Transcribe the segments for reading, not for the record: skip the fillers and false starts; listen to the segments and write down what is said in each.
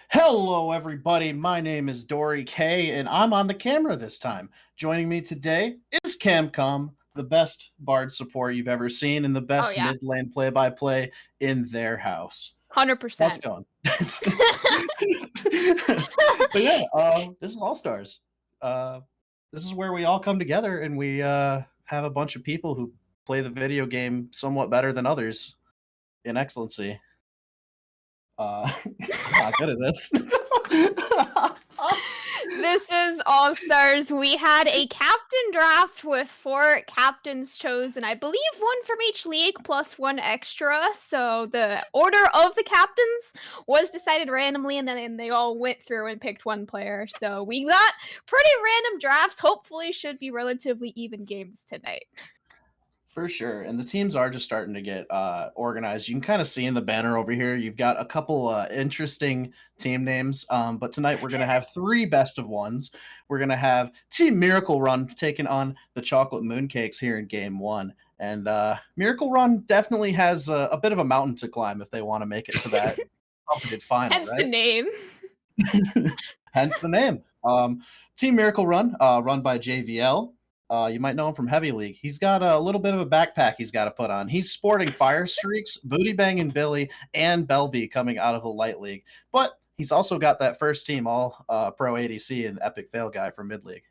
Hello, everybody. My name is Dory K, and I'm on the camera this time. Joining me today is Camcom, the best Bard support you've ever seen, and the Oh best yeah, mid lane play by play in their house. How's it 100%. going? But yeah, this is Allstars. Uh, this is where we all come together and we have a bunch of people who play the video game somewhat better than others in excellency. I'm not good at this. This is All Stars. We had a captain draft with 4 captains chosen. I believe one from each league plus one extra. So the order of the captains was decided randomly, and then they all went through and picked one player. So we got pretty random drafts. Hopefully, should be relatively even games tonight. For sure. And the teams are just starting to get organized. You can kind of see in the banner over here, you've got a couple interesting team names. But tonight we're going to have 3 best of 1s. We're going to have Team Miracle Run taking on the Chocolate Mooncakes here in game 1. And Miracle Run definitely has a bit of a mountain to climb if they want to make it to that competed final, Hence the right? name. Hence the name. Team Miracle Run, run by JVL. You might know him from Heavy League. He's got a little bit of a backpack he's got to put on. He's sporting Fire Streaks, Booty Banging Billy, and Belby coming out of the Light League. But he's also got that first team all pro ADC and Epic Fail guy from Mid League.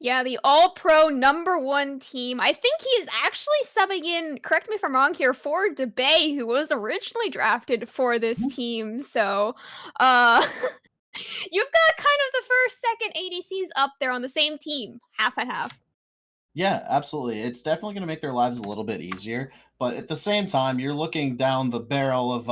Yeah, the all-pro #1 team. I think he is actually subbing in, correct me if I'm wrong here, for DeBay, who was originally drafted for this team. So, uh, you've got kind of the first, second ADCs up there on the same team, half and half. Yeah, absolutely. It's definitely going to make their lives a little bit easier. But at the same time, you're looking down the barrel of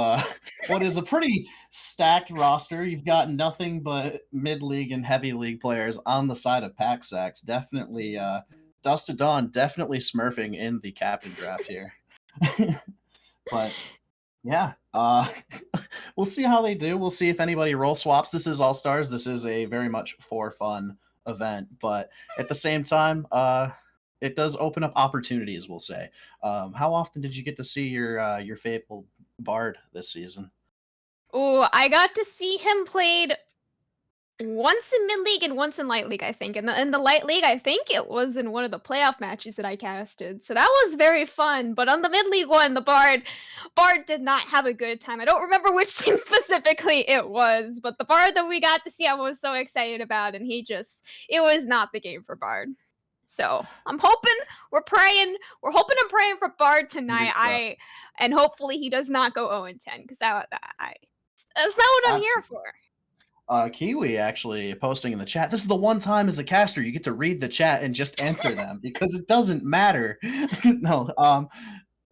what is a pretty stacked roster. You've got nothing but mid league and heavy league players on the side of Pack Sacks. Definitely, Dust to Dawn, definitely smurfing in the captain draft here. But yeah, we'll see how they do. We'll see if anybody role swaps. This is All Stars. This is a very much for fun event, but at the same time, it does open up opportunities. We'll say. How often did you get to see your faithful Bard this season? Oh, I got to see him played once in mid league and once in light league, I think. In the light league, I think it was in one of the playoff matches that I casted. So that was very fun. But on the mid league one, the Bard did not have a good time. I don't remember which team specifically it was, but the Bard that we got to see, I was so excited about, and it was not the game for Bard. So I'm hoping, we're hoping and praying for Bard tonight. Fingers crossed. And hopefully he does not go 0-10 because that's not what I'm here Absolutely. for. Kiwi actually posting in the chat. This is the one time as a caster you get to read the chat and just answer them because it doesn't matter. No,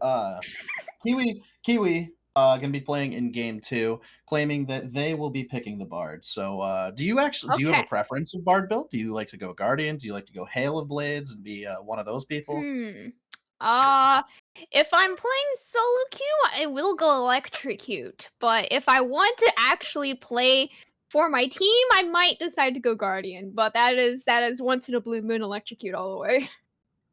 uh, Kiwi, gonna be playing in game 2, claiming that they will be picking the Bard. So, do you have a Okay. preference of Bard build? Do you like to go Guardian? Do you like to go Hail of Blades and be one of those people? Hmm. Uh, if I'm playing solo queue, I will go electrocute. But if I want to actually play for my team, I might decide to go guardian. But that is once in a blue moon electrocute all the way.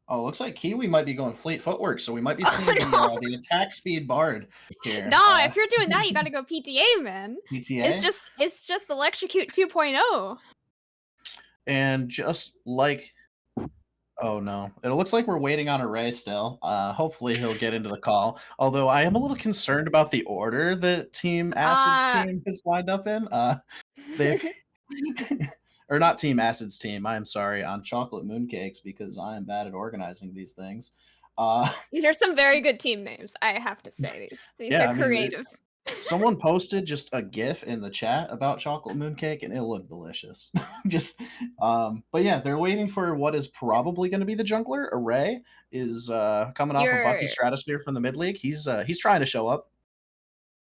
Oh, looks like Kiwi might be going Fleet Footwork, so we might be Oh seeing no. the attack speed Bard here. No, if you're doing that, you gotta go PTA, man. It's PTA. just it's just electrocute 2.0. And just like oh no. It looks like we're waiting on a Ray still. Hopefully he'll get into the call. Although I am a little concerned about the order that Team Acid's Uh team is lined up in. They've or not Team Acid's team. I am sorry, on Chocolate Mooncakes because I am bad at organizing these things. Uh These are some very good team names, I have to say. These yeah, are I mean creative. someone posted just a GIF in the chat about chocolate mooncake, and it looked delicious. just, but yeah, they're waiting for what is probably going to be the jungler. Array is coming off of Bucky You're Stratosphere from the mid league. He's trying to show up.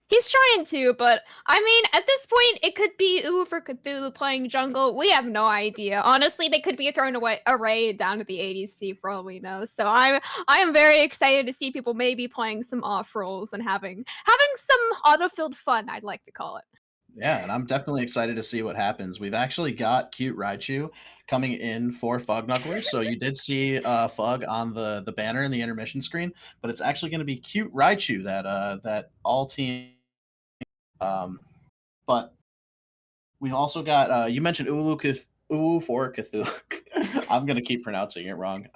He's trying to, but I mean, at this point, it could be Uwu for Cthulhu playing jungle. We have no idea. Honestly, they could be throwing away Array down to the ADC for all we know. So I am very excited to see people maybe playing some off roles and having some auto-filled fun, I'd like to call it. Yeah, and I'm definitely excited to see what happens. We've actually got cute Raichu coming in for Fug Knuckler. So you did see Fug on the banner in the intermission screen, but it's actually going to be cute Raichu that that all team um But we've also got you mentioned Ulu for Cthulhu. I'm gonna keep pronouncing it wrong.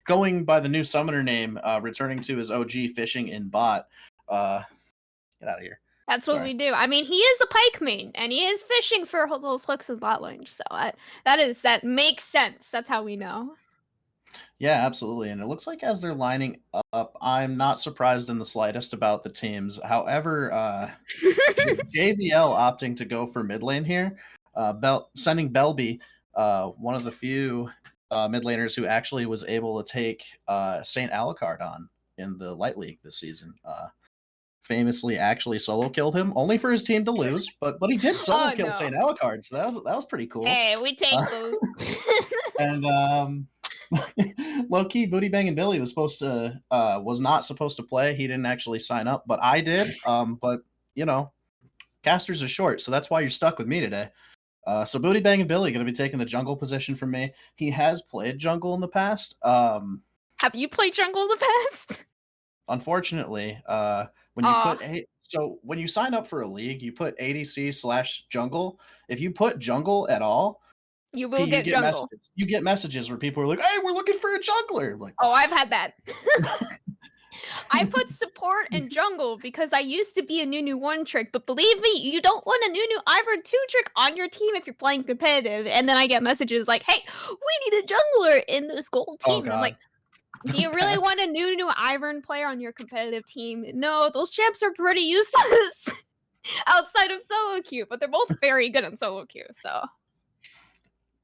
Going by the new summoner name, returning to his OG fishing in bot. Uh, get out of here. That's what Sorry. we do. I mean, he is a pike main, and he is fishing for those hooks in bot lane, so that makes sense. That's how we know. Yeah, absolutely. And it looks like as they're lining up, I'm not surprised in the slightest about the teams. However, with JVL opting to go for mid lane here, sending Belby, one of the few mid laners who actually was able to take Saint Alucard on in the Light League this season. Famously, actually solo killed him, only for his team to lose, but he did solo Oh, kill no. Saint Alucard, so that was pretty cool. Hey, we take those. And low key, Booty Banging Billy was not supposed to play. He didn't actually sign up, but I did. But you know, casters are short, so that's why you're stuck with me today. So Booty Banging Billy going to be taking the jungle position from me. He has played jungle in the past. Have you played jungle in the past? Unfortunately, when you when you sign up for a league, you put ADC/jungle. If you put jungle at all, You will get jungle. messages. You get messages where people are like, "Hey, we're looking for a jungler." Like, Oh, I've had that. I put support and jungle because I used to be a Nunu 1 trick, but believe me, you don't want a Nunu Ivern 2 trick on your team if you're playing competitive. And then I get messages like, "Hey, we need a jungler in this gold oh team." And I'm god, like, do you really want a Nunu Ivern player on your competitive team? No, those champs are pretty useless outside of solo queue, but they're both very good in solo queue, so.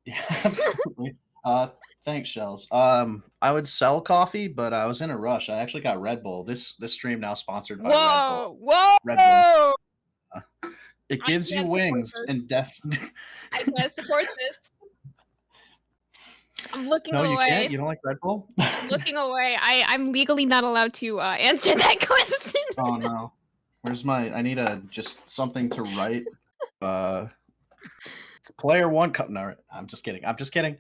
yeah, absolutely. Thanks, Shells. I would sell coffee, but I was in a rush. I actually got Red Bull. This stream now sponsored by Red Bull. Whoa! Red Bull. It I gives you can't support wings this. and def. I can't support this. I'm looking No, you away. can't. You don't like Red Bull? I'm looking away. I'm legally not allowed to answer that question. Oh no. Where's my? I need just something to write. It's player one. No, I'm just kidding. I'm just kidding.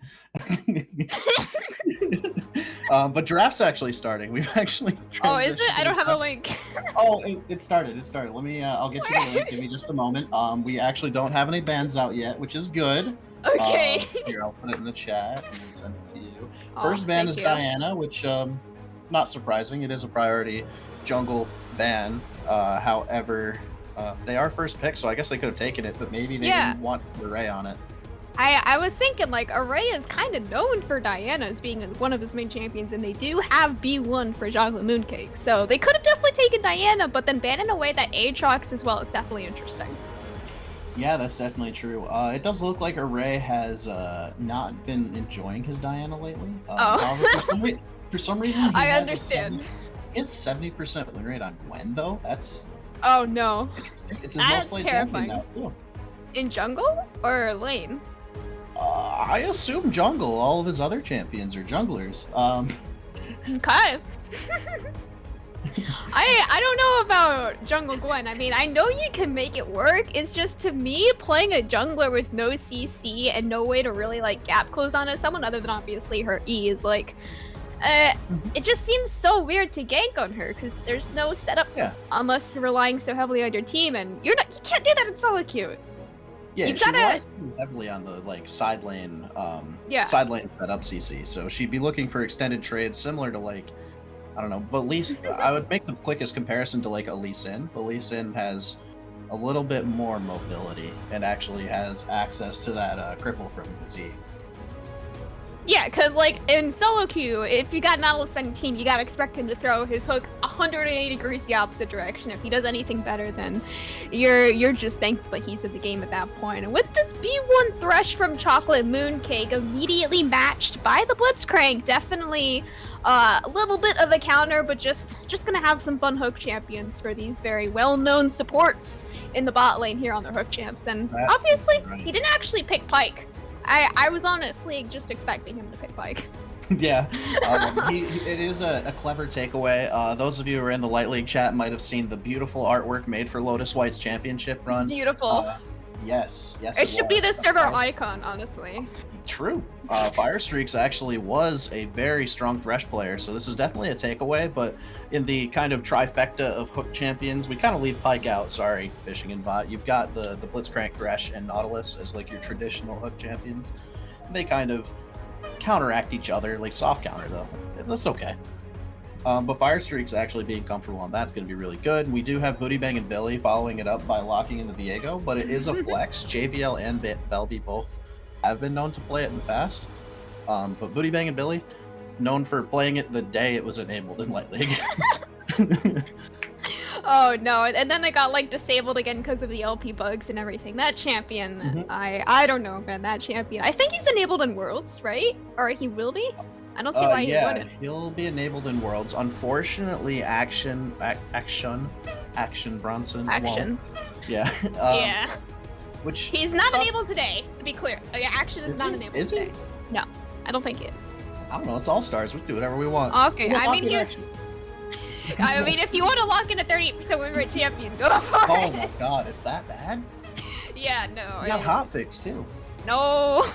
But draft's actually starting. We've actually. Oh, is it? I don't have a draft. link. Oh, it started. It started. Let me. I'll get you the link. Give me just a moment. We actually don't have any bands out yet, which is good. Okay. Here, I'll put it in the chat and then send it to you. Oh, First ban is thank you. Diana, which not surprising. It is a priority jungle ban. However, they are first pick, so I guess they could have taken it, but maybe they didn't want Array on it. I was thinking, like, Array is kind of known for Diana as being one of his main champions, and they do have B1 for Chocolate Mooncake, so they could have definitely taken Diana, but then banning away that Aatrox as well is definitely interesting. Yeah, that's definitely true. It does look like Array has not been enjoying his Diana lately. However, for some reason, I understand. He has a 70% win rate on Gwen, though. That's Oh no. interesting. It's his That's most played champion terrifying. now, too. In jungle or lane? I assume jungle. All of his other champions are junglers. Okay. I don't know about jungle Gwen. I mean, I know you can make it work. It's just, to me, playing a jungler with no CC and no way to really like gap close on someone other than obviously her E is like, it just seems so weird to gank on her because there's no setup unless you're relying so heavily on your team, and you can't do that in solo queue. Yeah, You've she gotta- relies pretty heavily on the like side lane setup CC. So she'd be looking for extended trades similar to like, I don't know, but I would make the quickest comparison to like a Lee Sin. But Lee Sin has a little bit more mobility and actually has access to that cripple from Z. Yeah, because like in solo queue, if you got Nautilus on your team, you gotta expect him to throw his hook 180 degrees the opposite direction. If he does anything better, then you're just thankful that he's in the game at that point. And with this B1 Thresh from Chocolate Mooncake immediately matched by the Blitzcrank, definitely a little bit of a counter, but just gonna have some fun hook champions for these very well-known supports in the bot lane here on their hook champs. And obviously, he didn't actually pick Pyke. I was honestly just expecting him to pick Pyke. Yeah, it is a clever takeaway. Those of you who are in the Light League chat might have seen the beautiful artwork made for Lotus White's championship run. It's beautiful. Yes, yes, It it should be was. the server icon, honestly. True. Fire Streaks actually was a very strong Thresh player, so this is definitely a takeaway. But in the kind of trifecta of Hook champions, we kind of leave Pike out. Sorry, Fishing and Bot. You've got the Blitzcrank, Thresh, and Nautilus as like your traditional Hook champions. They kind of counteract each other, like soft counter though. That's okay. But Fire Streak's actually being comfortable on that's going to be really good. We do have Booty Bang and Billy following it up by locking in the Viego, but it is a flex. JVL and Belby both have been known to play it in the past. But Booty Bang and Billy, known for playing it the day it was enabled in Light League. Oh no, and then I got like disabled again because of the LP bugs and everything. That champion, Mhm. I don't know, man. That champion. I think he's enabled in Worlds, right? Or he will be. I don't see why he Yeah, wouldn't. he'll be enabled in Worlds. Unfortunately, Action Bronson won't. Action. Yeah. Yeah. Which He's not enabled today, to be clear. Action is is not he? enabled Is he? today. No, I don't think he is. I don't know. It's Allstars. We can do whatever we want. Okay, We'll I lock mean, in you, Action. I mean, if you want to lock in a 38% win rate champion, go for Oh it. my god, it's that bad? Yeah, no. You got hotfix too. No.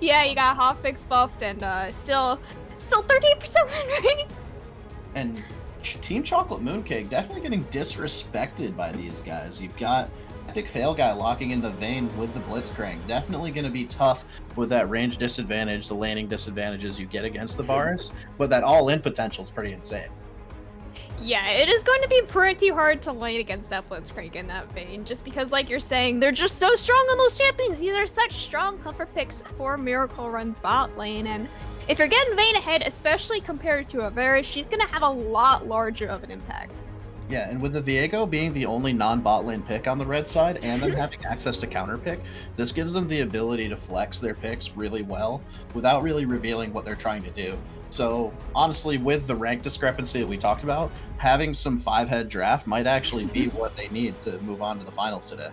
Yeah, you got hotfix buffed and still 38% win rate. And Team Chocolate Mooncake definitely getting disrespected by these guys. You've got Epic Fail Guy locking in the vein with the Blitzcrank. Definitely going to be tough with that range disadvantage, the laning disadvantages you get against the bars, but that all-in potential is pretty insane. Yeah, it is going to be pretty hard to lane against that Blitzcrank in that vein, just because, like you're saying, they're just so strong on those champions. These are such strong comfort picks for Miracle Run's bot lane, and if you're getting Vayne ahead, especially compared to a Varus, she's going to have a lot larger of an impact. Yeah, and with the Viego being the only non-bot lane pick on the red side and then having access to counter pick, this gives them the ability to flex their picks really well without really revealing what they're trying to do. So honestly, with the rank discrepancy that we talked about, having some 5-head draft might actually be what they need to move on to the finals today.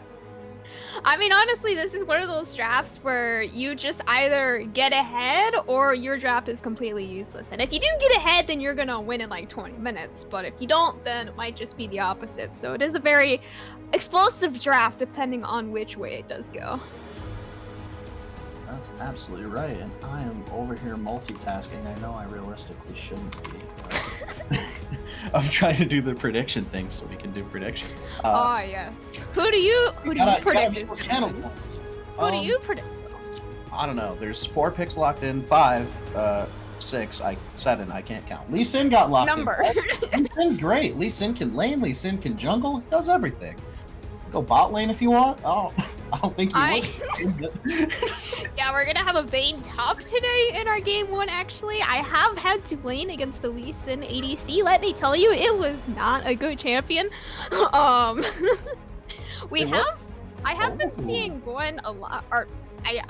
I mean, honestly, this is one of those drafts where you just either get ahead or your draft is completely useless. And if you do get ahead, then you're gonna win in like 20 minutes. But if you don't, then it might just be the opposite. So it is a very explosive draft depending on which way it does go. That's absolutely right, and I am over here multitasking. I know I realistically shouldn't be. But I'm trying to do the prediction thing so we can do predictions. Oh yes. Who do you predict is gonna channel win? points. Who do you predict? I don't know. There's 4 picks locked in, 5, 6, 7. I can't count. Lee Sin got locked Number. in. Lee Sin's great. Lee Sin can lane. Lee Sin can jungle. Does everything. Go bot lane if you want. Oh, I don't think you would. Yeah, we're gonna have a Vayne top today in our game 1, actually. I have had to lane against the Lee Sin ADC. Let me tell you, it was not a good champion. Um, I have been seeing Gwen a lot, or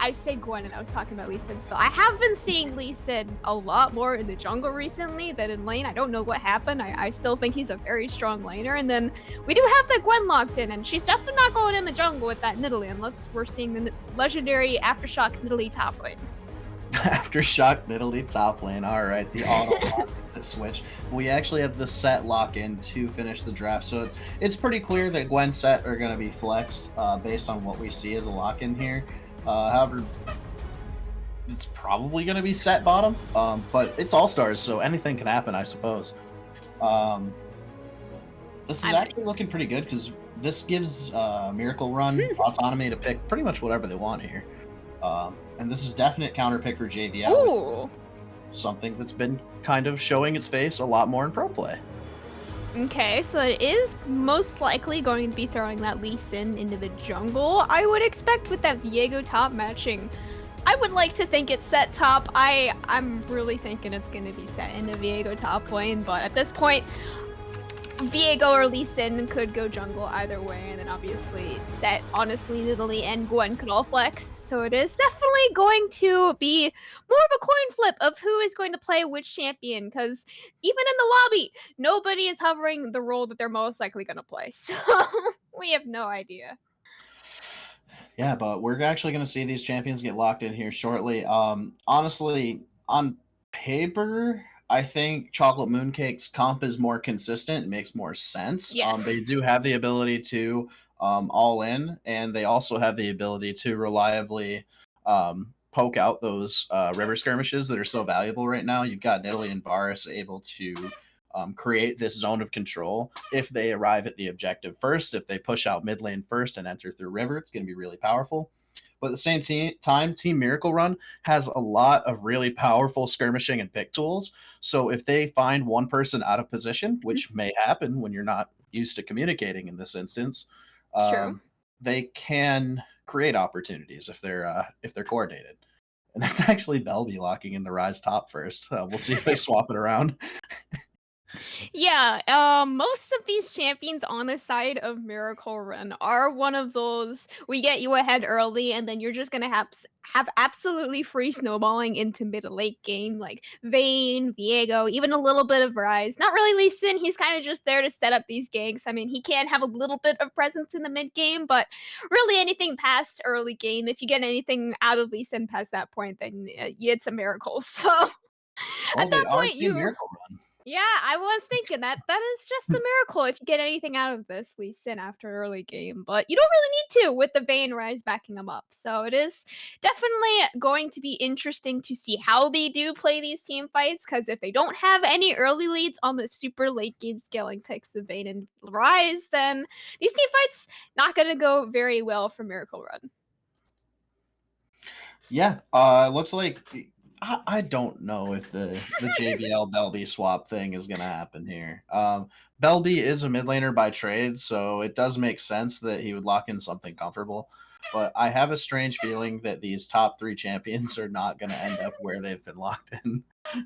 I say Gwen and I was talking about Lee Sin still. I have been seeing Lee Sin a lot more in the jungle recently than in lane. I don't know what happened. I still think he's a very strong laner. And then we do have that Gwen locked in, and she's definitely not going in the jungle with that Nidalee unless we're seeing the legendary Aftershock Nidalee top lane. Aftershock Nidalee top lane. All right, the auto switch. We actually have the set lock in to finish the draft, so it's pretty clear that Gwen set are going to be flexed based on what we see as a lock in here. However, it's probably going to be set bottom, but it's All-Stars, so anything can happen, I suppose. This is actually looking pretty good because this gives Miracle Run autonomy to pick pretty much whatever they want here. And this is definite counter pick for JVL. Ooh. Something that's been kind of showing its face a lot more in pro play. Okay, so it is most likely going to be throwing that Lee Sin into the jungle, I would expect, with that Viego top matching. I would like to think it's set top. I'm really thinking it's going to be set into Viego top lane, but at this point, Viego or Lee Sin could go jungle either way, and then obviously set, honestly, Nidalee and Gwen could all flex. So it is definitely going to be more of a coin flip of who is going to play which champion, because even in the lobby, nobody is hovering the role that they're most likely going to play. So we have no idea. Yeah, but we're actually going to see these champions get locked in here shortly. Honestly, on paper, I think Chocolate Mooncake's comp is more consistent. It makes more sense. Yes. They do have the ability to all in, and they also have the ability to reliably poke out those river skirmishes that are so valuable right now. You've got Italy and Varus able to create this zone of control if they arrive at the objective first. If they push out mid lane first and enter through river, it's going to be really powerful. But at the same time, Team Miracle Run has a lot of really powerful skirmishing and pick tools. So if they find one person out of position, Mhm. which may happen when you're not used to communicating in this instance, It's true. they can create opportunities if they're coordinated. And that's actually Belby locking in the Rise top first. We'll see if they swap it around. Yeah, most of these champions on the side of Miracle Run are one of those we get you ahead early, and then you're just gonna have absolutely free snowballing into mid to late game, like Vayne, Viego, even a little bit of Rise. Not really Lee Sin, he's kind of just there to set up these ganks. I mean, he can have a little bit of presence in the mid game, but really anything past early game, if you get anything out of Lee Sin past that point, then it's a miracle. So at Oh, they that are point, Team you Miracle Run. yeah, I was thinking that that is just a miracle if you get anything out of this Lee Sin after early game, but you don't really need to with the Vayne Rise backing them up. So it is definitely going to be interesting to see how they do play these team fights, because if they don't have any early leads on the super late game scaling picks of Vayne and Rise, then these team fights not gonna go very well for Miracle Run. Yeah, looks like I don't know if the JBL Belby swap thing is gonna happen here. Belby is a mid laner by trade, so it does make sense that he would lock in something comfortable. But I have a strange feeling that these top three champions are not going to end up where they've been locked in. I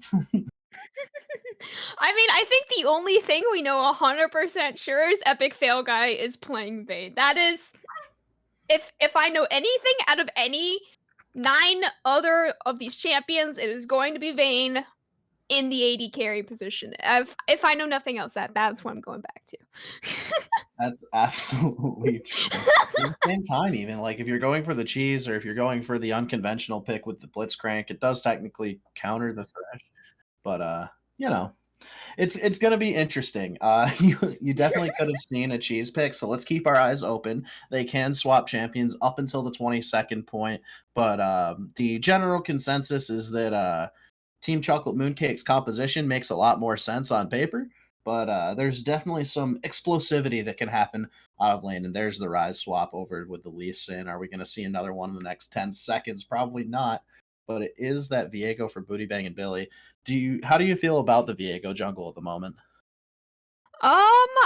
mean, I think the only thing we know 100% sure is Epic Fail Guy is playing Vayne. That is if I know anything out of any 9 other of these champions, it is going to be Vayne in the AD carry position. If I know nothing else, that's what I'm going back to. That's absolutely true. At the same time, even like if you're going for the cheese or if you're going for the unconventional pick with the Blitzcrank, it does technically counter the Thresh. But you know, it's gonna be interesting. You definitely could have seen a cheese pick, so let's keep our eyes open. They can swap champions up until the 22nd point, but the general consensus is that Team Chocolate Mooncake's composition makes a lot more sense on paper. But there's definitely some explosivity that can happen out of lane, and there's the Rise swap over with the Lee Sin. Are we going to see another one in the next 10 seconds? Probably not. But it is that Viego for Booty Bang and Billy. How do you feel about the Viego jungle at the moment?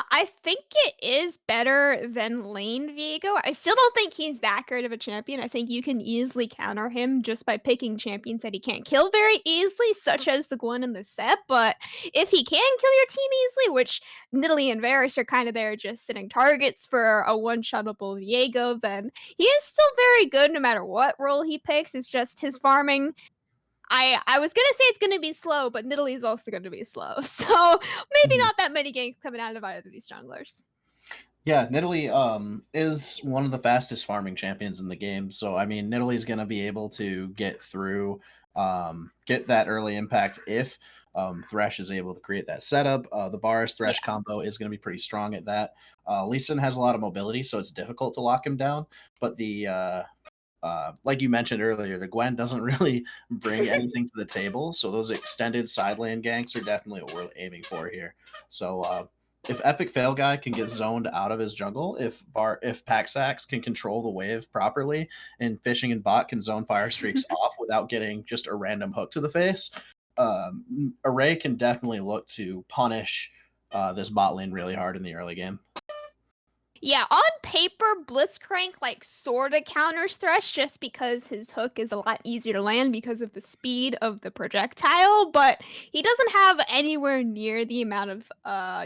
I think it is better than Lane Viego. I still don't think he's that great of a champion. I think you can easily counter him just by picking champions that he can't kill very easily, such as the Gwen and the Sep. But if he can kill your team easily, which Nidalee and Varus are kind of there just sitting targets for a one-shotable Viego, then he is still very good no matter what role he picks. It's just his farming I was gonna say it's gonna be slow, but Nidalee is also gonna be slow. So maybe Mhm. not that many ganks coming out of either of these junglers. Yeah, Nidalee is one of the fastest farming champions in the game. So I mean, Nidalee's going to be able to get through, get that early impact if Thresh is able to create that setup. The Varus Yeah. Thresh combo is going to be pretty strong at that. Lee Sin has a lot of mobility, so it's difficult to lock him down. But the like you mentioned earlier, the Gwen doesn't really bring anything to the table. So those extended side lane ganks are definitely what we're aiming for here. So if Epic Fail Guy can get zoned out of his jungle, if Paxax can control the wave properly, and Fishing and Bot can zone Fire Streaks off without getting just a random hook to the face, Array can definitely look to punish this bot lane really hard in the early game. Yeah, on paper, Blitzcrank like sorta counters Thresh just because his hook is a lot easier to land because of the speed of the projectile, but he doesn't have anywhere near the amount of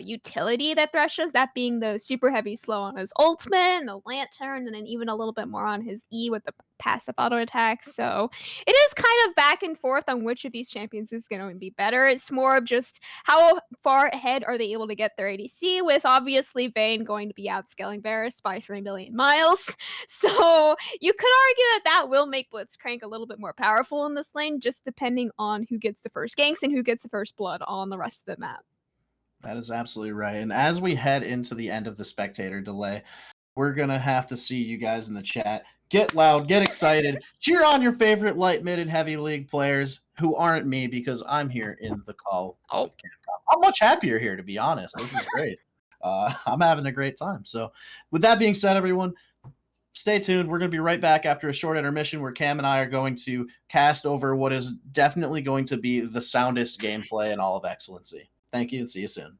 utility that Thresh does, that being the super heavy slow on his ultimate and the lantern, and then even a little bit more on his E with the passive auto attack. So it is kind of back and forth on which of these champions is going to be better. It's more of just how far ahead are they able to get their ADC, with obviously Vayne going to be outscaling Varus by 3 million miles. So you could argue that that will make Blitzcrank a little bit more powerful in this lane, just depending on who gets the first ganks and who gets the first blood on the rest of the map. That is absolutely right. And as we head into the end of the spectator delay, we're gonna have to see you guys in the chat. Get loud, get excited, cheer on your favorite light, mid, and heavy league players who aren't me because I'm here in the call Oh. with Camcom. I'm much happier here, to be honest. This is great. I'm having a great time. So, with that being said, everyone, stay tuned. We're going to be right back after a short intermission where Cam and I are going to cast over what is definitely going to be the soundest gameplay in all of Excellency. Thank you and see you soon.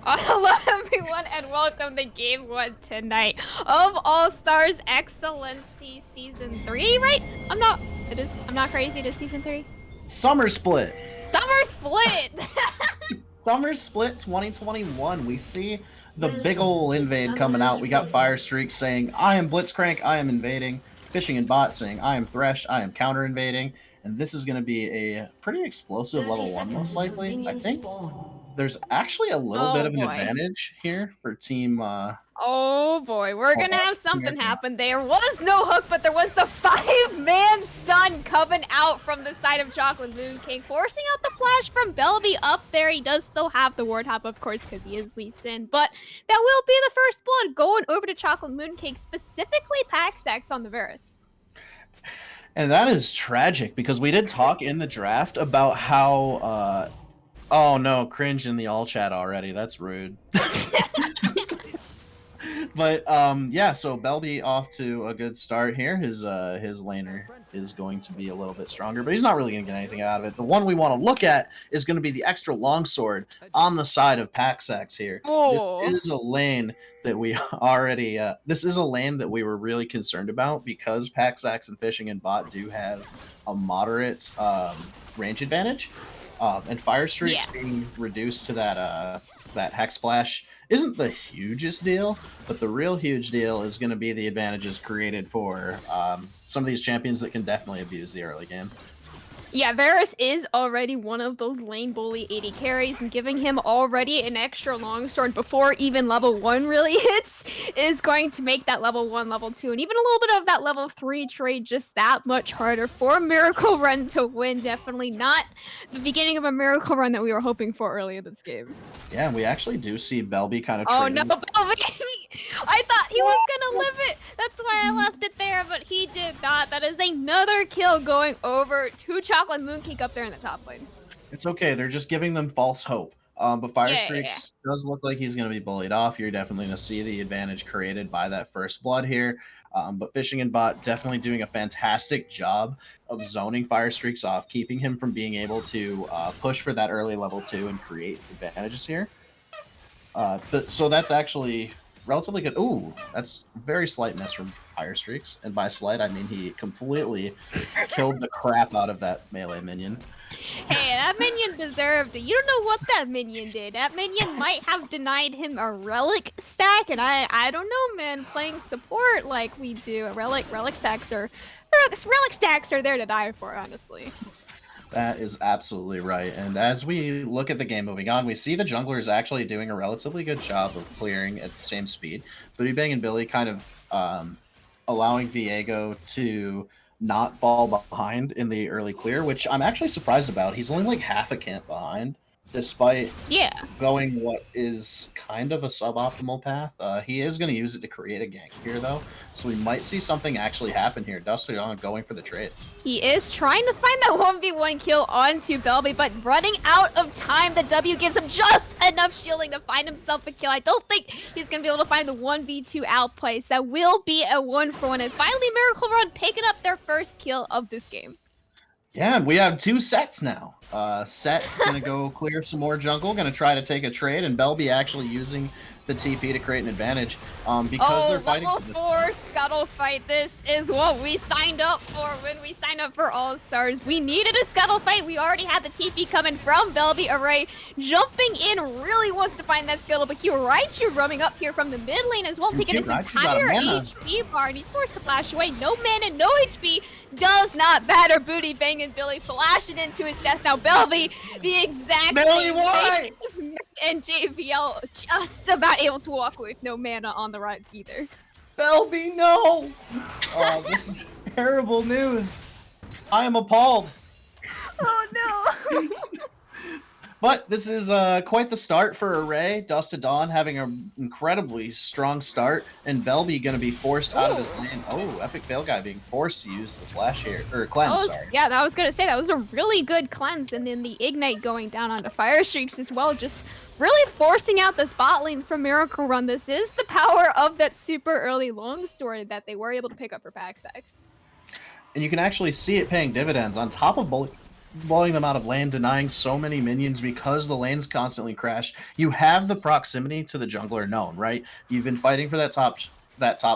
Hello everyone and welcome to Game 1 tonight of All-Stars Excellency Season 3, right? I'm not crazy, it is Season 3? Summer Split! Summer Split! Summer Split 2021. We see the big ol' invade coming out. We got Fire Streak saying, I am Blitzcrank, I am invading. Fishing and Bot saying, I am Thresh, I am counter invading. And this is going to be a pretty explosive level 1 most likely. I think there's actually a little bit of an advantage here for team oh boy, we're gonna have something happen. There was no hook, but there was the 5-man stun coming out from the side of Chocolate Mooncake, forcing out the flash from Belby up there. He does still have the ward hop, of course, because he is Lee Sin, but that will be the first blood going over to Chocolate Mooncake, specifically Paxax on the Varus. And that is tragic because we did talk in the draft about how oh no, cringe in the all chat already. That's rude. But yeah, so Belby off to a good start here. His laner is going to be a little bit stronger, but he's not really going to get anything out of it. The one we want to look at is going to be the extra longsword on the side of Paxax here. Oh. This is a lane that we already this is a lane that we were really concerned about because Paxax and Fishing and Bot do have a moderate range advantage. And Fire Streaks being reduced to that Hex Splash isn't the hugest deal, but the real huge deal is going to be the advantages created for some of these champions that can definitely abuse the early game. Yeah, Varus is already one of those lane bully 80 carries, and giving him already an extra longsword before even level 1 really hits is going to make that level 1, level 2, and even a little bit of that level 3 trade just that much harder for Miracle Run to win. Definitely not the beginning of a Miracle Run that we were hoping for early in this game. Yeah, we actually do see Belby kind of trading. Oh no, Belby! I thought he was gonna live it! That's why I left it there, but he did not. That is another kill going over to Chocolate Mooncake up there in the top lane. It's okay, they're just giving them false hope. But Fire Streaks does look like he's going to be bullied off. You're definitely going to see the advantage created by that first blood here. But Fishing and Bot definitely doing a fantastic job of zoning Fire Streaks off, keeping him from being able to push for that early level 2 and create advantages here. So that's actually relatively good. Ooh, that's very slight miss from Fire Streaks. And by slight, I mean he completely killed the crap out of that melee minion. Hey, that minion deserved it. You don't know what that minion did. That minion might have denied him a relic stack, and I don't know, man. Playing support like we do, relic stacks are there to die for, honestly. That is absolutely right. And as we look at the game moving on, we see the jungler is actually doing a relatively good job of clearing at the same speed. Booty Bang and Billy kind of allowing Viego to not fall behind in the early clear, which I'm actually surprised about. He's only like half a camp behind, despite going what is kind of a suboptimal path. He is going to use it to create a gank here, though, so we might see something actually happen here. Duster going for the trade. He is trying to find that 1v1 kill onto Belby, but running out of time. The W gives him just enough shielding to find himself a kill. I don't think he's going to be able to find the 1v2 outplace. That will be a 1-for-1, and finally Miracle Run picking up their first kill of this game. Yeah, and we have 2 sets now. Set gonna go clear some more jungle, gonna try to take a trade, and Belby actually using the TP to create an advantage because they're fighting level 4 scuttle fight. This is what we signed up for when we signed up for All-Stars. We needed a scuttle fight. We already had the TP coming from Belby. Array jumping in, really wants to find that scuttle, but Raichu roaming up here from the mid lane as well, taking his entire HP bar, and he's forced to flash away. No mana, no HP. Does not matter. Booty Bang and Billy flashing into his death. Now Belby, the exact same why? and JVL just about able to walk away with no mana on the rise either. Belby, no! Oh, this is terrible news. I am appalled. Oh no! But this is quite the start for Array. Dust to Dawn having an incredibly strong start, and Belby going to be forced out of his Ooh. lane. Oh, Epic Fail Guy being forced to use the flash here, or That cleanse, was sorry. yeah, I was gonna say that was a really good cleanse, and then the ignite going down onto Fire Streaks as well, just really forcing out this bot lane from Miracle Run. This is the power of that super early long sword that they were able to pick up for Paxax. And you can actually see it paying dividends on top of blowing them out of lane, denying so many minions because the lanes constantly crash. You have the proximity to the jungler known, right? You've been fighting for that top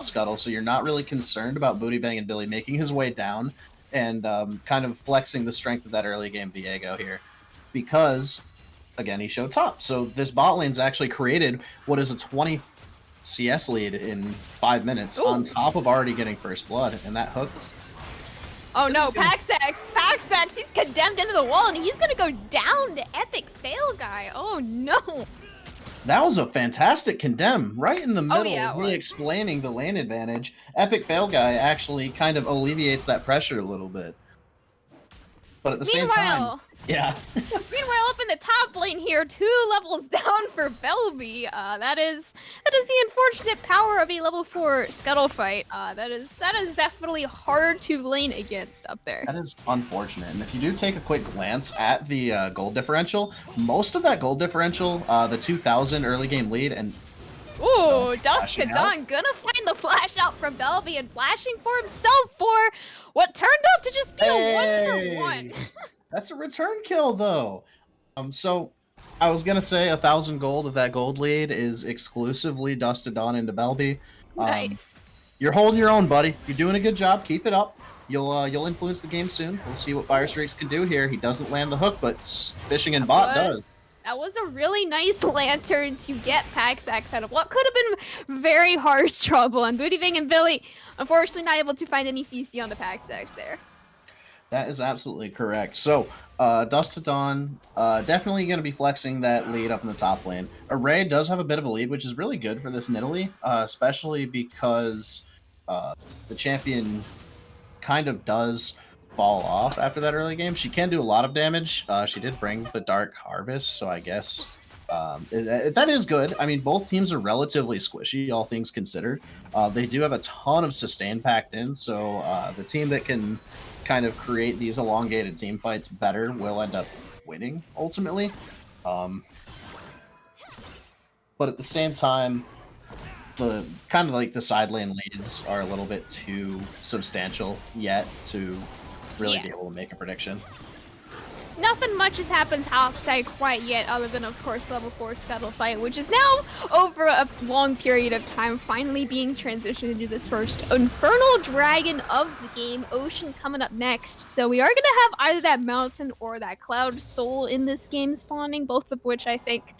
scuttle, so you're not really concerned about Booty Bang and Billy making his way down and kind of flexing the strength of that early game Viego here, because again he showed top. So this bot lane's actually created what is a 20 CS lead in 5 minutes Ooh. on top of already getting first blood, and that hook. Oh no, Paxax! Paxax, he's condemned into the wall, and he's gonna go down to Epic Fail Guy. Oh no! That was a fantastic condemn right in the middle, yeah, it really was. explaining the lane advantage. Epic Fail Guy actually kind of alleviates that pressure a little bit. But at the same time, yeah. Meanwhile, up in the top lane here, 2 levels down for Belby. That is the unfortunate power of a level 4 scuttle fight. That is definitely hard to lane against up there. That is unfortunate. And if you do take a quick glance at the gold differential, most of that gold differential, the 2,000 early game lead, and Ooh, Dust to flashing out. Dawn gonna find the flash out from Belby and flashing for himself for what turned out to just be a 1-for-1. That's a return kill though. So I was gonna say 1,000 gold of that gold lead is exclusively Dust to Dawn into Belby. Nice. You're holding your own, buddy. You're doing a good job. Keep it up. You'll influence the game soon. We'll see what Fire Streaks can do here. He doesn't land the hook, but fishing and bot does. That was a really nice lantern to get Paxax out of what could have been very harsh trouble. And Booty Bang and Billy, unfortunately, not able to find any CC on the Paxax there. That is absolutely correct. So, Dust to Dawn, definitely going to be flexing that lead up in the top lane. Array does have a bit of a lead, which is really good for this Nidalee, especially because the champion kind of does fall off after that early game. She can do a lot of damage. She did bring the Dark Harvest, so I guess that is good. I mean, both teams are relatively squishy, all things considered. They do have a ton of sustain packed in, so the team that can kind of create these elongated team fights better will end up winning ultimately. But at the same time, the kind of like the side lane leads are a little bit too substantial yet to really be able to make a prediction. Nothing much has happened outside quite yet, other than, of course, level 4 Scuttle Fight, which is now, over a long period of time, finally being transitioned into this first Infernal Dragon of the game, Ocean coming up next. So we are going to have either that Mountain or that Cloud Soul in this game spawning, both of which I think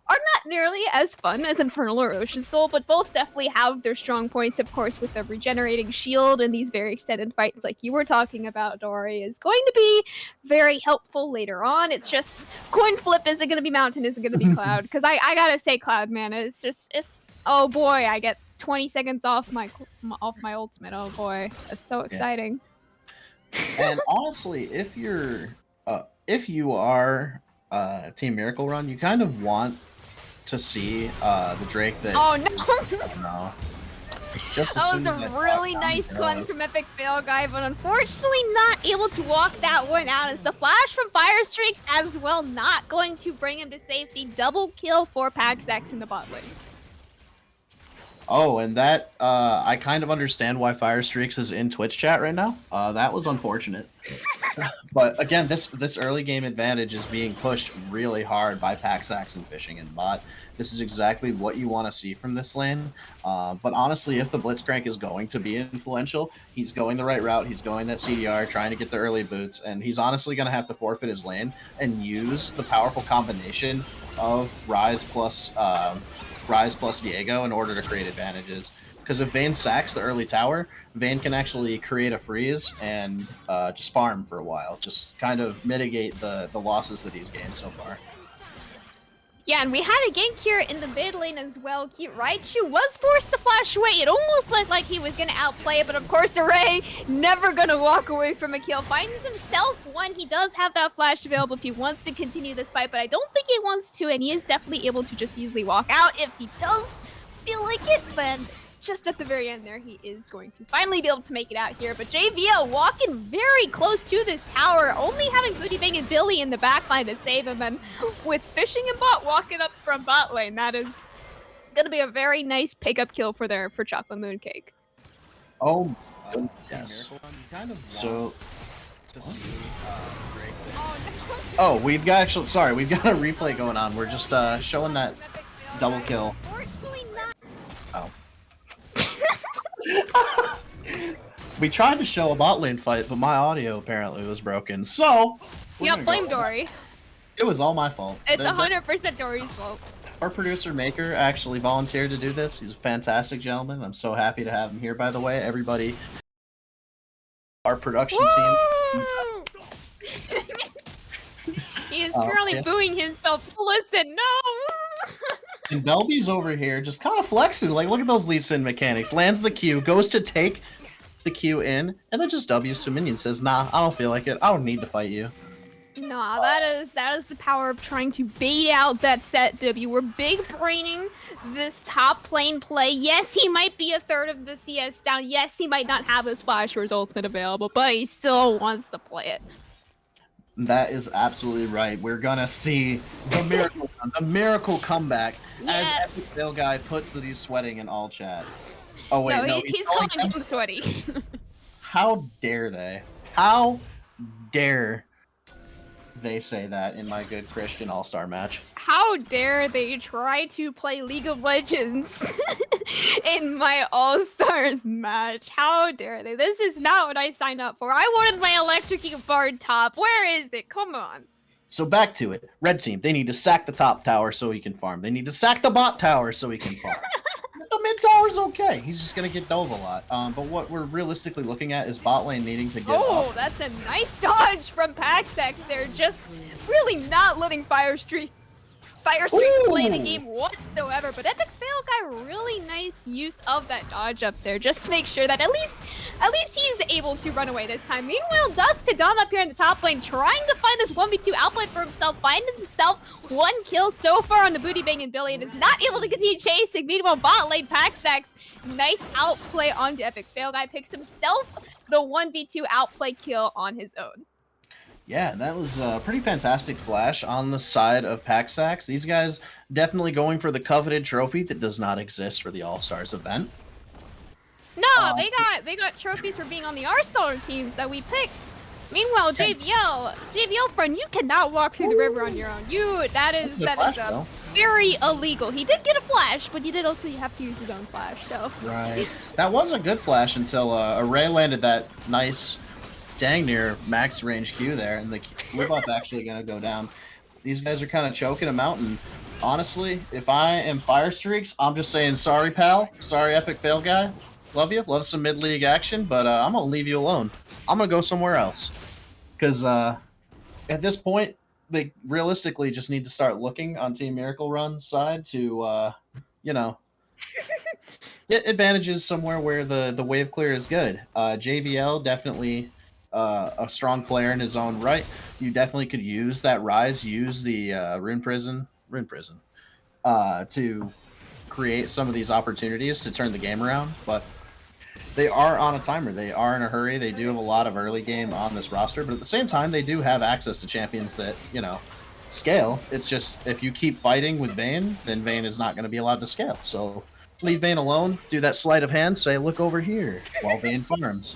are not nearly as fun as Infernal or Ocean Soul, but both definitely have their strong points, of course, with the regenerating shield and these very extended fights like you were talking about, Dory, is going to be very helpful later on. It's just coin flip, is it going to be Mountain, is it going to be Cloud? Because I gotta say Cloud, man, it's oh boy, I get 20 seconds off my ultimate. Oh boy, that's so exciting. Yeah. And honestly, if you are Team Miracle Run, you kind of want to see the Drake that. Oh no! No. Just that was a really nice cleanse from Epic Fail Guy, but unfortunately not able to walk that one out as the flash from Fire Streaks as well not going to bring him to safety. Double kill for Paxax in the bot lane. Oh, and that, I kind of understand why Fire Streaks is in Twitch chat right now. That was unfortunate. But again, this early game advantage is being pushed really hard by Paxax and Fishing and Bot. This is exactly what you want to see from this lane. But honestly, if the Blitzcrank is going to be influential, he's going the right route. He's going that CDR, trying to get the early boots, and he's honestly going to have to forfeit his lane and use the powerful combination of Rise plus Viego in order to create advantages. Because if Vayne sacks the early tower, Vayne can actually create a freeze and just farm for a while. Just kind of mitigate the losses that he's gained so far. Yeah, and we had a gank here in the mid lane as well. Raichu was forced to flash away. It almost looked like he was going to outplay it, but of course Array never going to walk away from a kill. Finds himself one. He does have that flash available if he wants to continue this fight, but I don't think he wants to, and he is definitely able to just easily walk out if he does feel like it, but just at the very end there, he is going to finally be able to make it out here. But JVL walking very close to this tower, only having Booty Bang and Billy in the backline to save him. And with Fishing and Bot walking up from bot lane, that is going to be a very nice pickup kill for Chocolate Mooncake. Oh, yes. So, oh, we've got we've got a replay going on. We're just showing that double kill. Oh. We tried to show a bot lane fight, but my audio apparently was broken. So, yeah, blame Dory. It was all my fault. It's 100% Dory's fault. Our producer Maker actually volunteered to do this. He's a fantastic gentleman. I'm so happy to have him here, by the way. Everybody, our production team. He is currently booing himself. Listen, no! And Belby's over here just kind of flexing. Like, look at those Lee Sin mechanics. Lands the Q, goes to take the Q in, and then just W's to minion. Says, nah, I don't feel like it. I don't need to fight you. Nah, that is the power of trying to bait out that set W. We're big braining this top lane play. Yes, he might be a third of the CS down. Yes, he might not have his flash or his ultimate available, but he still wants to play it. That is absolutely right. We're gonna see the miracle comeback as Epic Fail Guy puts that he's sweating in all chat. Oh wait, no, he's calling him sweaty. How dare they? How dare they say that in my good Christian All-Star match? How dare they try to play League of Legends in my All-Stars match? How dare they? This is not what I signed up for. I wanted my Electrocuted Bard top. Where is it? Come on. So back to it. Red team, they need to sack the top tower so he can farm. They need to sack the bot tower so he can farm. The mid tower's okay. He's just gonna get dove a lot. But what we're realistically looking at is bot lane needing to get up. That's a nice dodge from Paxex. They're just really not letting Fire Streaks play the game whatsoever. But Epic Fail Guy, really nice use of that dodge up there, just to make sure that at least he's able to run away this time. Meanwhile, Dust2Dawn up here in the top lane, trying to find this 1v2 outplay for himself, finding himself one kill so far on the Booty Bang and Billy, and is not able to continue chasing. Meanwhile, bot lane Paxex, nice outplay onto Epic Fail Guy, picks himself the 1v2 outplay kill on his own. Yeah, that was a pretty fantastic flash on the side of Paxax. These guys definitely going for the coveted trophy that does not exist for the All-Stars event. No, they got trophies for being on the Allstars teams that we picked. Meanwhile, JVL friend, you cannot walk through the river on your own. That is very illegal. He did get a flash, but he did also have to use his own flash. So right, that was a good flash until Array landed that nice, dang near max range Q there, and the whip up actually gonna go down. These guys are kind of choking him out, and honestly, if I am Fire Streaks, I'm just saying sorry, pal. Sorry, Epic Fail Guy. Love you. Love some mid-league action, but I'm going to leave you alone. I'm going to go somewhere else. Because at this point, they realistically just need to start looking on Team Miracle Run's side to, you know, get advantages somewhere where the wave clear is good. JVL, definitely a strong player in his own right. You definitely could use that Rise, use the Rune Prison, to create some of these opportunities to turn the game around, but they are on a timer. They are in a hurry. They do have a lot of early game on this roster, but at the same time, they do have access to champions that, you know, scale. It's just, if you keep fighting with Vayne, then Vayne is not going to be allowed to scale. So leave Vayne alone, do that sleight of hand, say, look over here, while Vayne farms.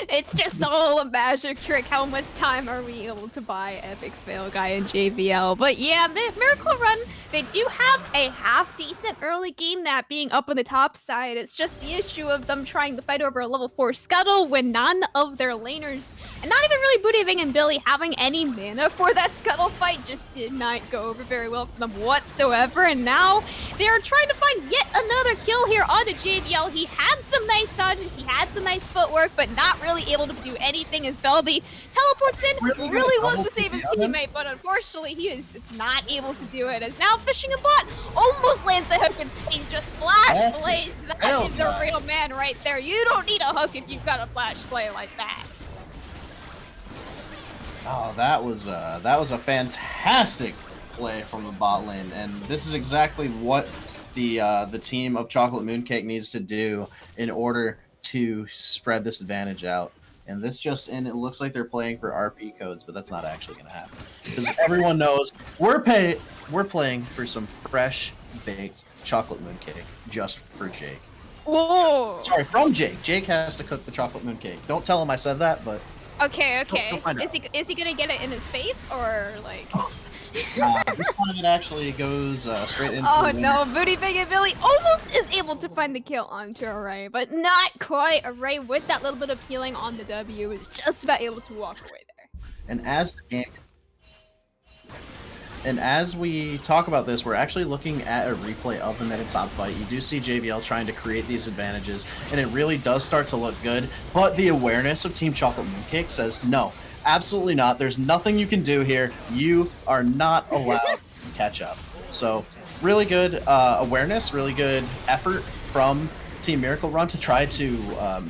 It's just all a magic trick. How much time are we able to buy Epic Fail Guy and JVL? But yeah, Miracle Run, they do have a half-decent early game, that being up on the top side. It's just the issue of them trying to fight over a level 4 scuttle when none of their laners, and not even really Booty Bang and Billy, having any mana for that scuttle fight just did not go over very well for them whatsoever. And now they are trying to find yet another kill here onto JVL. He had some nice dodges, he had some nice footwork, but not really really able to do anything as Belby teleports in, really wants to save his teammate, but unfortunately he is just not able to do it. As now fishing a bot almost lands the hook and he just flash plays. That is a real man right there. You don't need a hook if you've got a flash play like that. Oh, that was a fantastic play from the bot lane, and this is exactly what the team of Chocolate Mooncake needs to do in order to spread this advantage out. And this just in, it looks like they're playing for RP codes, but that's not actually going to happen because everyone knows we're playing for some fresh baked chocolate mooncake just for Jake. Whoa! Sorry, from Jake. Jake has to cook the chocolate mooncake. Don't tell him I said that, but okay. Is he gonna get it in his face or like? This one of it actually goes straight into oh no, Booty Big and Billy almost is able to find the kill onto Array, but not quite. Array with that little bit of healing on the W is just about able to walk away there. And as we talk about this, we're actually looking at a replay of the mid top fight. You do see JBL trying to create these advantages, and it really does start to look good, but the awareness of Team Chocolate Mooncake says no. Absolutely not. There's nothing you can do here. You are not allowed to catch up. So really good awareness, really good effort from Team Miracle Run to try to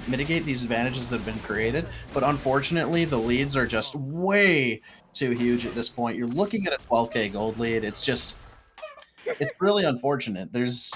mitigate these advantages that have been created. But unfortunately, the leads are just way too huge at this point. You're looking at a 12K gold lead. It's really unfortunate. There's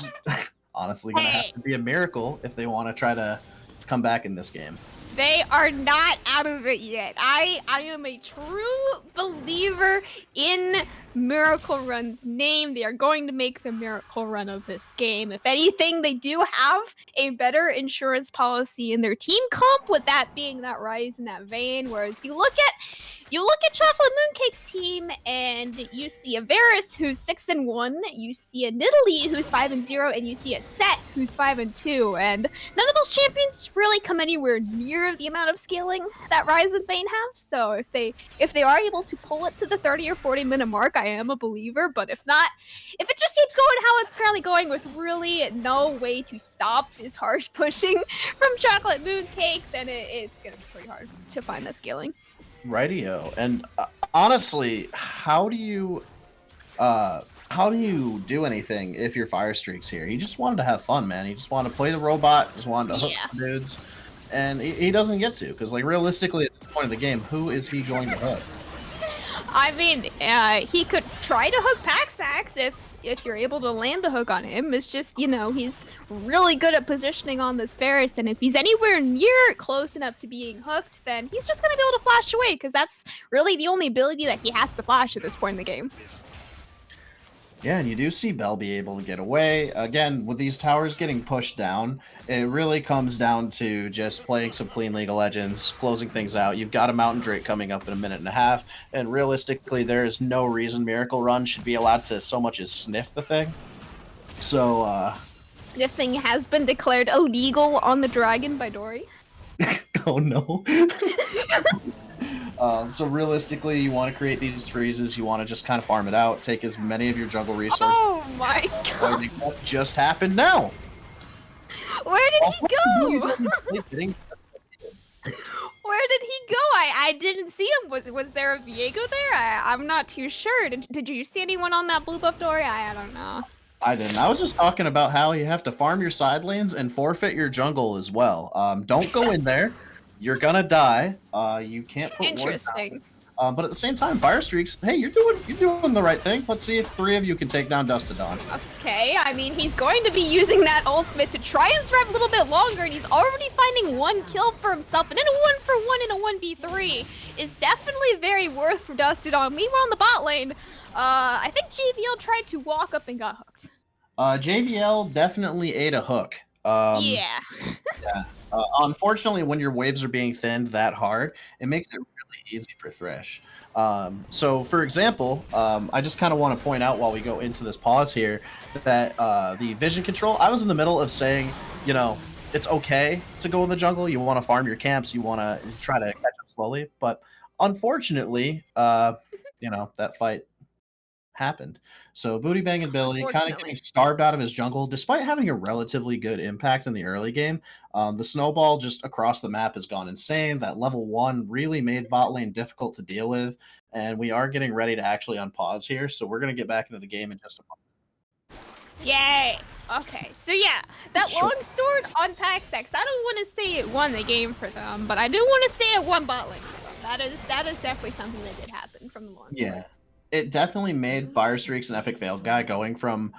honestly going to have to be a miracle if they want to try to come back in this game. They are not out of it yet. I am a true believer in Miracle Run's name. They are going to make the Miracle Run of this game. If anything, they do have a better insurance policy in their team comp, with that being that Rise in that vein. Whereas you look at Chocolate Mooncake's team, and you see a Varus who's 6-1, you see a Nidalee who's 5-0, and you see a Set who's 5-2. And none of those champions really come anywhere near the amount of scaling that Rise and Vayne have. So if they are able to pull it to the 30 or 40 minute mark, I am a believer. But if not, if it just keeps going how it's currently going, with really no way to stop this harsh pushing from Chocolate Mooncake, then it's gonna be pretty hard to find that scaling. Rightio. And honestly, how do you do anything if your Fire Streak's here? He just wanted to have fun, man. He just wanted to play the robot, just wanted to hook some dudes, and he doesn't get to, because like realistically at this point of the game, who is he going to hook? I mean, he could try to hook Paxax if you're able to land the hook on him. It's just, you know, he's really good at positioning on this Varus, and if he's anywhere near close enough to being hooked, then he's just going to be able to flash away, because that's really the only ability that he has to flash at this point in the game. Yeah, and you do see Bell be able to get away. Again, with these towers getting pushed down, it really comes down to just playing some clean League of Legends, closing things out. You've got a Mountain Drake coming up in a minute and a half, and realistically, there is no reason Miracle Run should be allowed to so much as sniff the thing. So, Sniffing has been declared illegal on the Dragon by Dory. Oh no. So realistically, you want to create these freezes, you want to just kind of farm it out, take as many of your jungle resources. Oh my god! What just happened now? Where did he go? Where did he go? I didn't see him. Was there a Viego there? I'm not too sure. Did you see anyone on that blue buff Dory? I don't know. I didn't. I was just talking about how you have to farm your side lanes and forfeit your jungle as well. Don't go in there. You're gonna die. You can't put Interesting. But at the same time, Fire Streaks, hey, you're doing the right thing. Let's see if 3 of you can take down Dustodon. Okay, I mean, he's going to be using that ultimate to try and survive a little bit longer, and he's already finding 1 kill for himself, and then a 1-for-1 in a 1v3 is definitely very worth for Dustodon. Meanwhile, on the bot lane, I think JVL tried to walk up and got hooked. JVL definitely ate a hook. Yeah. Yeah. Unfortunately, when your waves are being thinned that hard, it makes it really easy for Thresh. So, for example, I just kind of want to point out while we go into this pause here that the vision control, I was in the middle of saying, you know, it's okay to go in the jungle. You want to farm your camps. You want to try to catch up slowly. But unfortunately, you know, that fight happened. So Booty Bang and Billy kind of getting Unfortunately. starved out of his jungle, despite having a relatively good impact in the early game. The snowball just across the map has gone insane. That level one really made bot lane difficult to deal with, and we are getting ready to actually unpause here. So we're going to get back into the game in just a moment. Yay! Okay, so yeah, that Sure. longsword on Paxex, I don't want to say it won the game for them, but I do want to say it won bot lane for them. That is definitely something that did happen from the longsword. Yeah. It definitely made Fire Streaks and Epic Failed Guy going from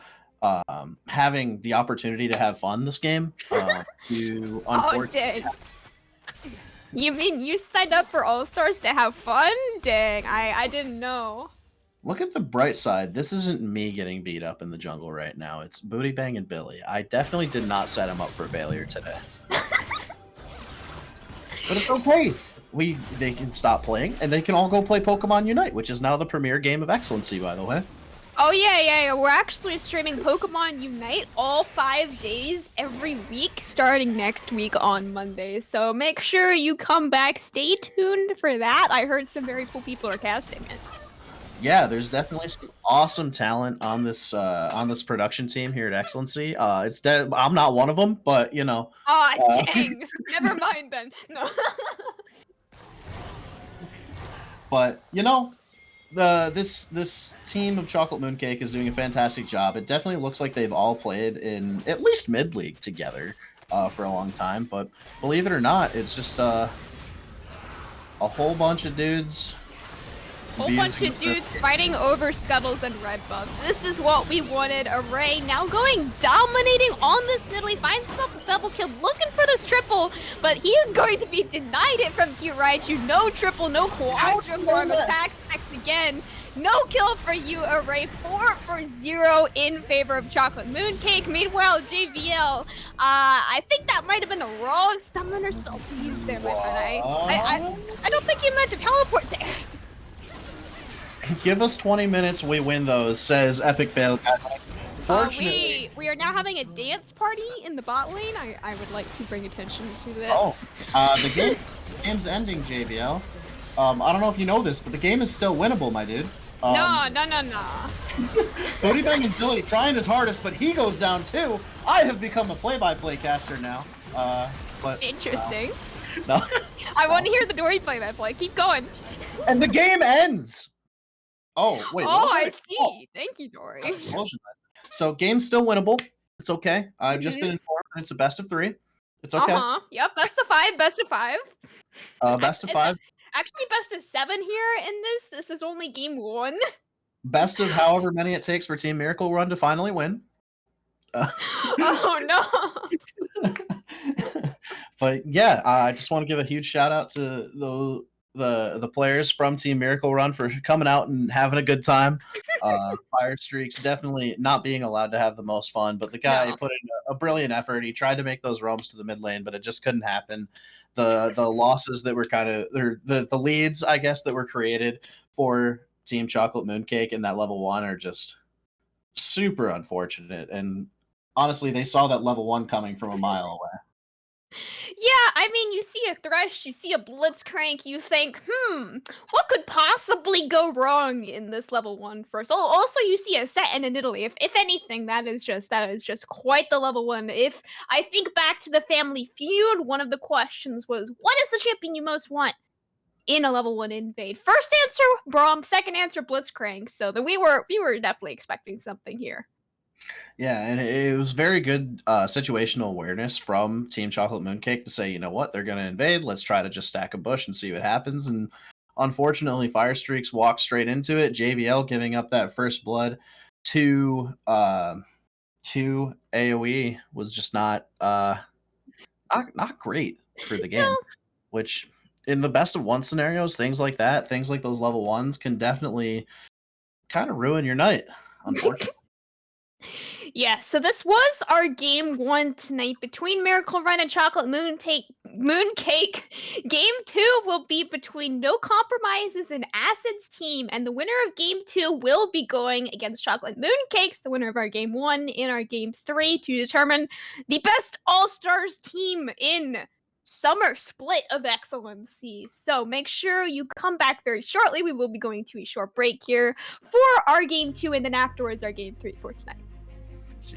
having the opportunity to have fun this game to Oh, unfortunately. dang. You mean you signed up for Allstars to have fun? Dang, I didn't know. Look at the bright side. This isn't me getting beat up in the jungle right now. It's Booty Bang and Billy. I definitely did not set him up for failure today. But it's okay. They can stop playing and they can all go play Pokemon Unite, which is now the premier game of excellency, by the way. Oh yeah. We're actually streaming Pokemon Unite all 5 days every week, starting next week on Monday. So make sure you come back. Stay tuned for that. I heard some very cool people are casting it. Yeah, there's definitely some awesome talent on this production team here at Excellency. I'm not one of them, but you know, Aw, uh, dang. Never mind then. No. but you know, this team of Chocolate Mooncake is doing a fantastic job. It definitely looks like they've all played in at least mid league together for a long time. But believe it or not, it's just a whole bunch of dudes. Whole bunch of dudes fighting over scuttles and red buffs. This is what we wanted. Array now going dominating on this middle. He finds himself a double kill, looking for this triple, but he is going to be denied it from Q Raichu. No triple, no quadra for him. Attacks next again. No kill for you, Array. 4 for 0 in favor of Chocolate Mooncake. Meanwhile, JVL, I think that might have been the wrong summoner spell to use there, my friend. I don't think you meant to teleport there. Give us 20 minutes, we win those, says Epic Fail. Fortunately, We are now having a dance party in the bot lane. I would like to bring attention to this. the game's ending, JBL. I don't know if you know this, but the game is still winnable, my dude. No. Booty Bang and Billy trying his hardest, but he goes down too. I have become a play-by-play caster now. But Interesting. no. I want to hear the Dory play-by-play. Keep going. And the game ends. Oh, wait. Oh, I see. Thank you, Dory. Explosion. So, game's still winnable. It's okay. I've just been informed that it's a best of 3. It's okay. Yep, best of 5, best of 5. Best of 5. Actually, best of 7 here in this. This is only game 1. Best of however many it takes for Team Miracle Run to finally win. Oh, no. But yeah, I just want to give a huge shout out to the players from Team Miracle Run for coming out and having a good time. Fire Streaks definitely not being allowed to have the most fun, but the guy put in a brilliant effort. He tried to make those roams to the mid lane, but it just couldn't happen. The losses that were kind of the leads, I guess, that were created for Team Chocolate Mooncake in that level 1 are just super unfortunate. And honestly, they saw that level 1 coming from a mile away. Yeah, I mean, you see a Thresh, you see a Blitzcrank, you think, what could possibly go wrong in this level 1 first? Also, you see a Set and an Italy. If anything, that is just quite the level 1. If I think back to the Family Feud, one of the questions was, what is the champion you most want in a level 1 invade? First answer, Braum. Second answer, Blitzcrank. So we were definitely expecting something here. Yeah, and it was very good situational awareness from Team Chocolate Mooncake to say, you know what, they're going to invade. Let's try to just stack a bush and see what happens. And unfortunately, Fire Streaks walked straight into it. JVL giving up that first blood to AoE was just not great for the game. No. Which in the best of 1 scenarios, things like that, things like those level 1s can definitely kind of ruin your night, unfortunately. Yeah, so this was our game 1 tonight between Miracle Run and Chocolate Mooncake. Game 2 will be between No Compromises and Acid's team, and the winner of game 2 will be going against Chocolate Mooncakes, the winner of our game 1 in our game 3 to determine the best All-Stars team in summer split of excellency. So make sure you come back very shortly. We will be going to a short break here for our game 2, and then afterwards our game 3 for tonight. See you